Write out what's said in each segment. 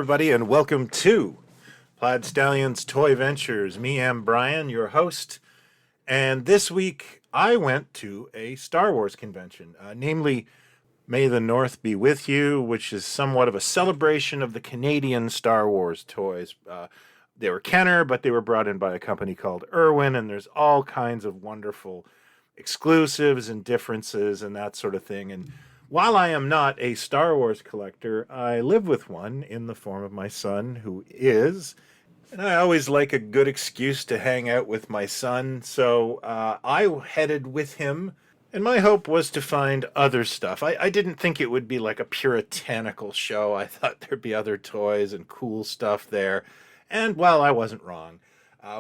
everybody, and welcome to PlaidStallions Toy Ventures. Me, am Brian, your host, and this week I went to a Star Wars convention, namely May the North Be With You, which is somewhat of a celebration of the Canadian Star Wars toys. They were Kenner, but they were brought in by a company called Irwin, and there's all kinds of wonderful exclusives and differences and that sort of thing. And while I am not a Star Wars collector, I live with one in the form of my son, who is. And I always like a good excuse to hang out with my son, so I headed with him. And my hope was to find other stuff. I didn't think it would be like a puritanical show. I thought there'd be other toys and cool stuff there. And, well, I wasn't wrong.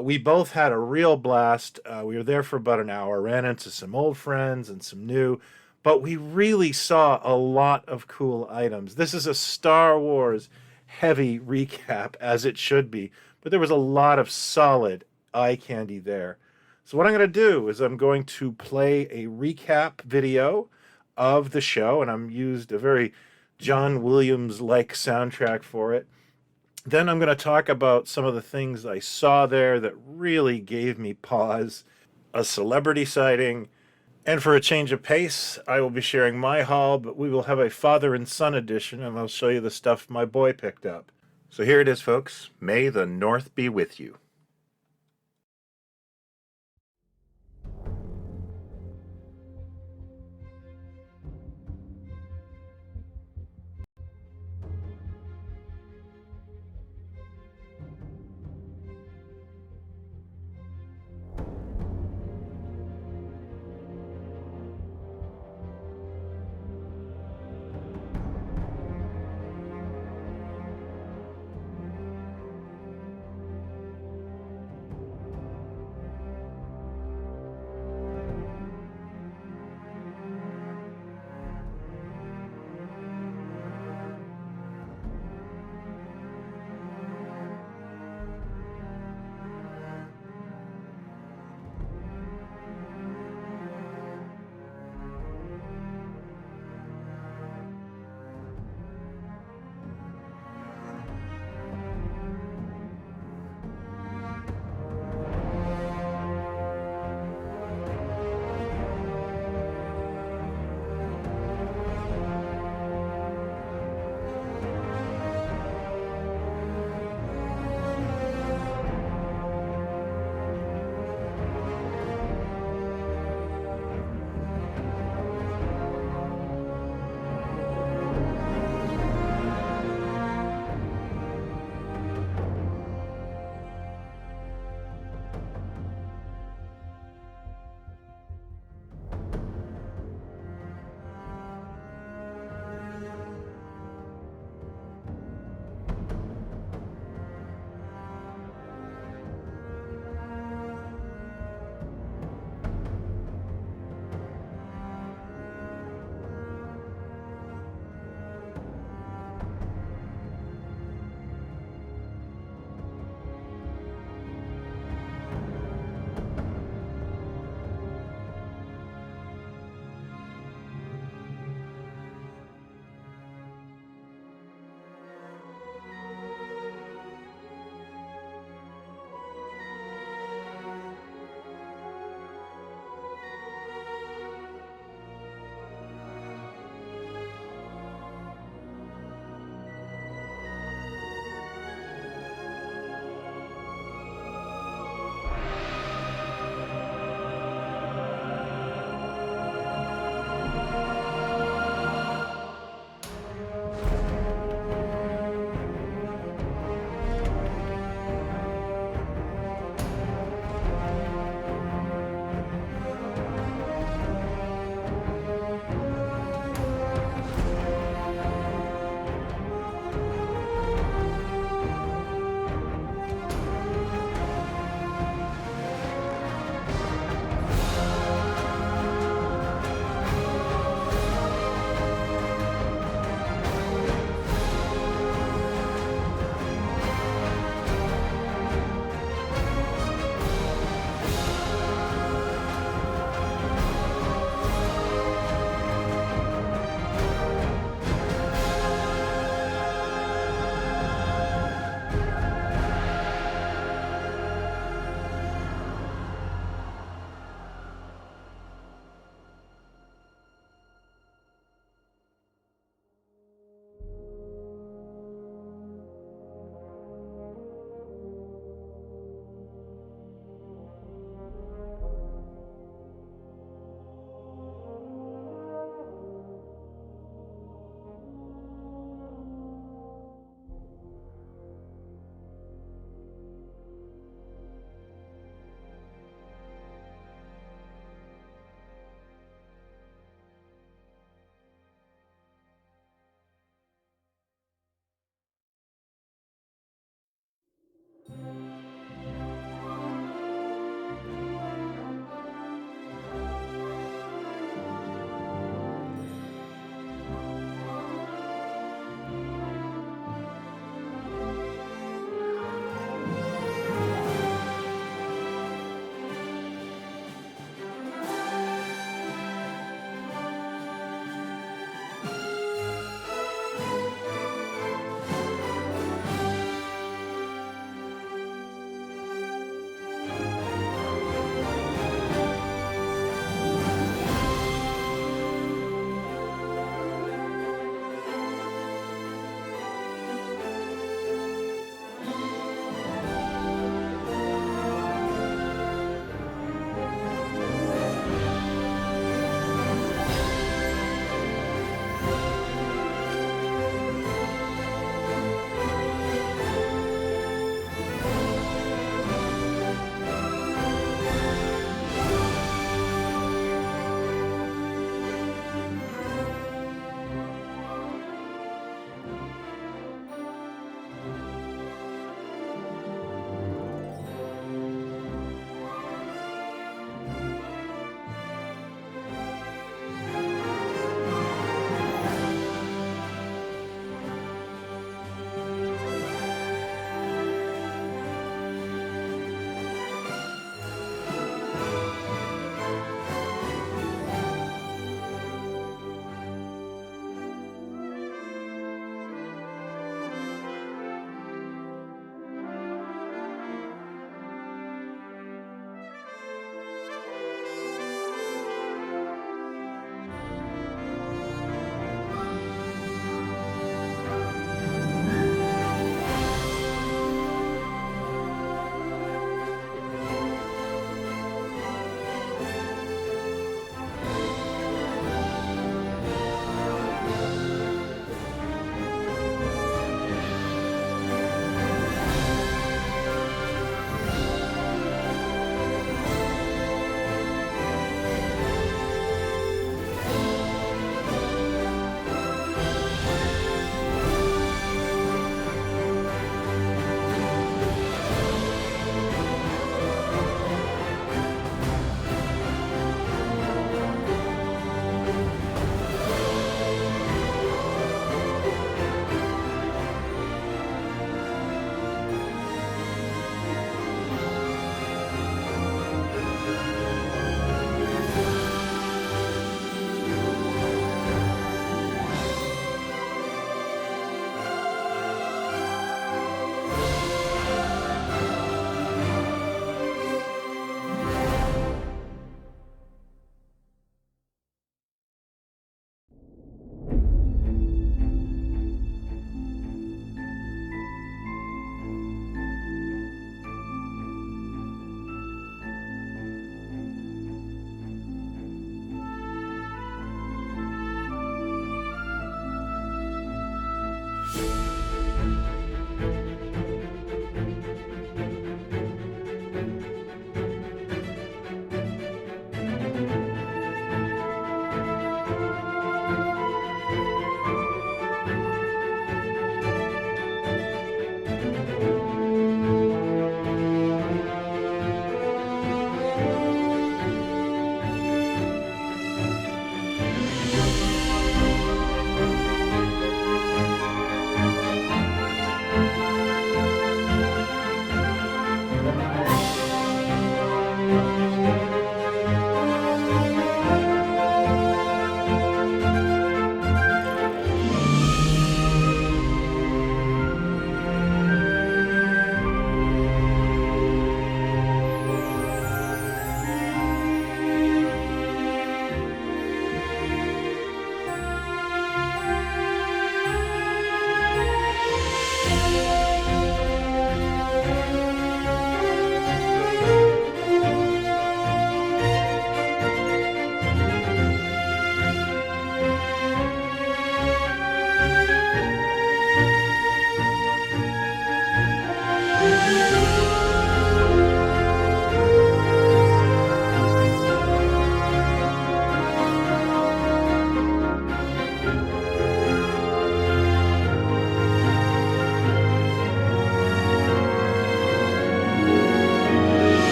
We both had a real blast. We were there for about an hour, ran into some old friends and some new, but we really saw a lot of cool items. This is a Star Wars heavy recap, as it should be, but there was a lot of solid eye candy there. So what I'm going to do is I'm going to play a recap video of the show, and I'm used a very John Williams-like soundtrack for it. Then I'm going to talk about some of the things I saw there that really gave me pause, a celebrity sighting, and for a change of pace, I will be sharing my haul, but we will have a father and son edition, and I'll show you the stuff my boy picked up. So here it is, folks. May the North be with you.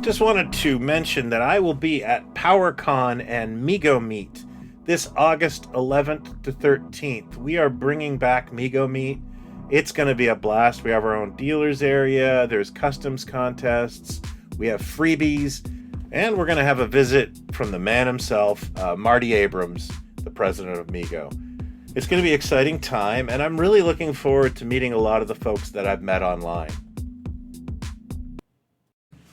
Just wanted to mention that I will be at PowerCon and Mego Meet this August 11th to 13th. We are bringing back Mego Meet. It's going to be a blast. We have our own dealers area, there's customs contests, we have freebies, and we're going to have a visit from the man himself, Marty Abrams, the president of Mego. It's going to be an exciting time, and I'm really looking forward to meeting a lot of the folks that I've met online.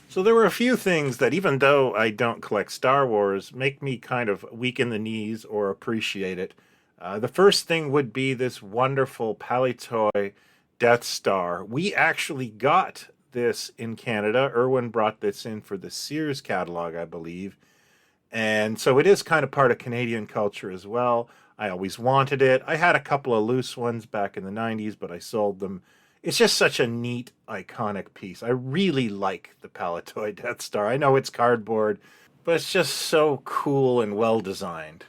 So there were a few things that, even though I don't collect Star Wars, make me kind of weak in the knees or appreciate it. The first thing would be this wonderful Palitoy Death Star. We actually got this in Canada. Irwin brought this in for the Sears catalog, I believe. And so it is kind of part of Canadian culture as well. I always wanted it. I had a couple of loose ones back in the 90s, but I sold them. It's just such a neat, iconic piece. I really like the Palitoy Death Star. I know it's cardboard, but it's just so cool and well designed.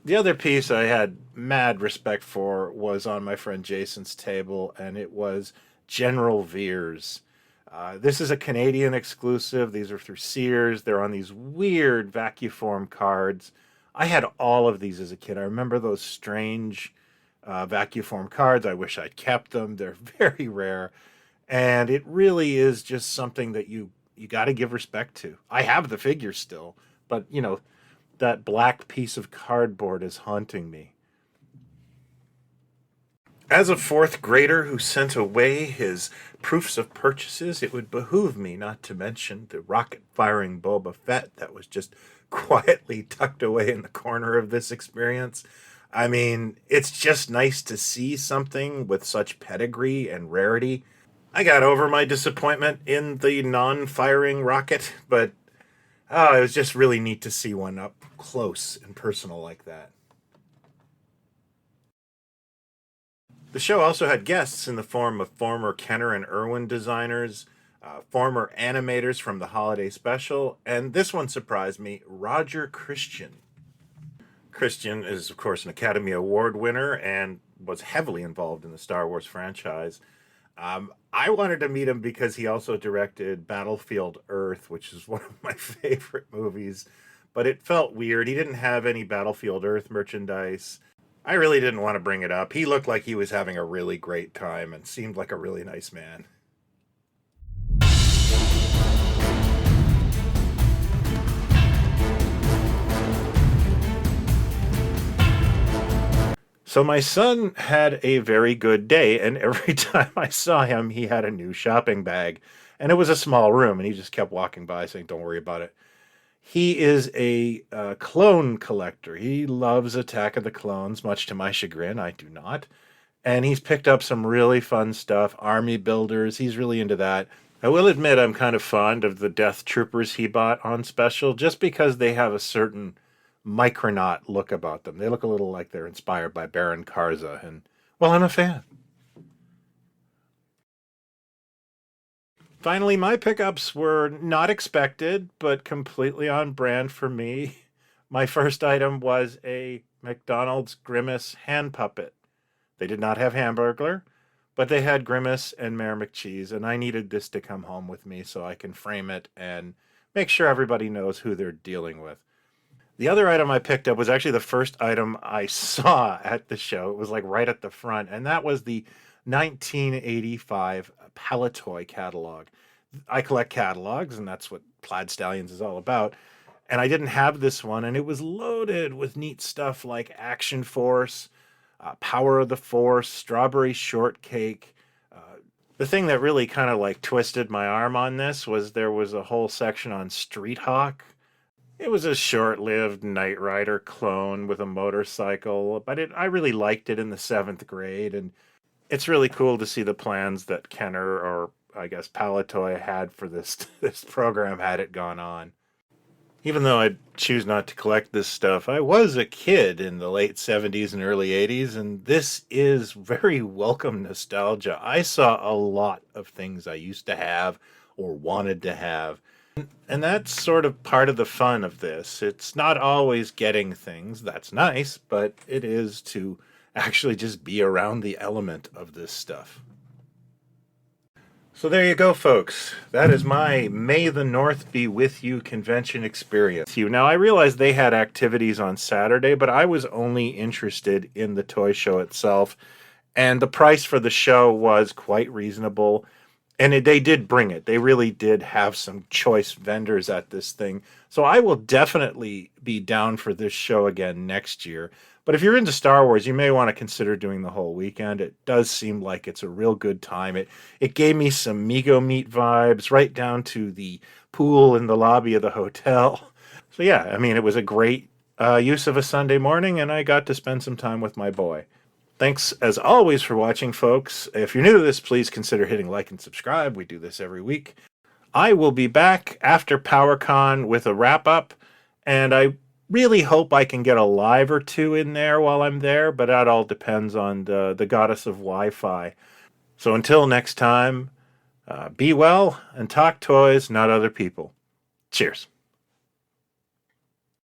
The other piece I had mad respect for was on my friend Jason's table, and it was General Veers. This is a Canadian exclusive. These are through Sears. They're on these weird vacuform cards. I had all of these as a kid. I remember those strange vacuform cards. I wish I'd kept them. They're very rare, and it really is just something that you got to give respect to. I have the figure still, but you know, that black piece of cardboard is haunting me. As a fourth grader who sent away his proofs of purchases, it would behoove me not to mention the rocket-firing Boba Fett that was just quietly tucked away in the corner of this experience. I mean, it's just nice to see something with such pedigree and rarity. I got over my disappointment in the non-firing rocket, but it was just really neat to see one up close and personal like that. The show also had guests in the form of former Kenner and Irwin designers, former animators from the holiday special, and this one surprised me, Roger Christian. Christian is, of course, an Academy Award winner and was heavily involved in the Star Wars franchise. I wanted to meet him because he also directed Battlefield Earth, which is one of my favorite movies, but it felt weird. He didn't have any Battlefield Earth merchandise. I really didn't want to bring it up. He looked like he was having a really great time and seemed like a really nice man. So my son had a very good day, and every time I saw him, he had a new shopping bag. And it was a small room, and he just kept walking by saying, "Don't worry about it." He is a clone collector. He loves Attack of the Clones, much to my chagrin. I do not. And he's picked up some really fun stuff, army builders. He's really into that. I will admit I'm kind of fond of the Death Troopers he bought on special, just because they have a certain Micronaut look about them. They look a little like they're inspired by Baron Karza, and, well, I'm a fan. Finally, my pickups were not expected, but completely on brand for me. My first item was a McDonald's Grimace hand puppet. They did not have Hamburglar, but they had Grimace and Mayor McCheese, and I needed this to come home with me so I can frame it and make sure everybody knows who they're dealing with. The other item I picked up was actually the first item I saw at the show. It was like right at the front, and that was the 1985 Palitoy catalog. I collect catalogs, and that's what PlaidStallions is all about. And I didn't have this one, and it was loaded with neat stuff like Action Force, Power of the Force, Strawberry Shortcake. The thing that really kind of like twisted my arm on this was there was a whole section on Street Hawk. It was a short-lived Knight Rider clone with a motorcycle, but I really liked it in the 7th grade, and it's really cool to see the plans that Kenner, or I guess Palitoy, had for this program had it gone on. Even though I choose not to collect this stuff, I was a kid in the late 70s and early 80s, and this is very welcome nostalgia. I saw a lot of things I used to have or wanted to have. And that's sort of part of the fun of this. It's not always getting things, that's nice, but it is to actually just be around the element of this stuff. So there you go, folks. That is my May the North Be With You convention experience. Now, I realized they had activities on Saturday, but I was only interested in the toy show itself. And the price for the show was quite reasonable. And they did bring it. They really did have some choice vendors at this thing. So I will definitely be down for this show again next year. But if you're into Star Wars, you may want to consider doing the whole weekend. It does seem like it's a real good time. It gave me some Mego Meet vibes, right down to the pool in the lobby of the hotel. So yeah, I mean, it was a great use of a Sunday morning, and I got to spend some time with my boy. Thanks, as always, for watching, folks. If you're new to this, please consider hitting like and subscribe. We do this every week. I will be back after PowerCon with a wrap-up, and I really hope I can get a live or two in there while I'm there, but that all depends on the goddess of Wi-Fi. So until next time, be well and talk toys, not other people. Cheers.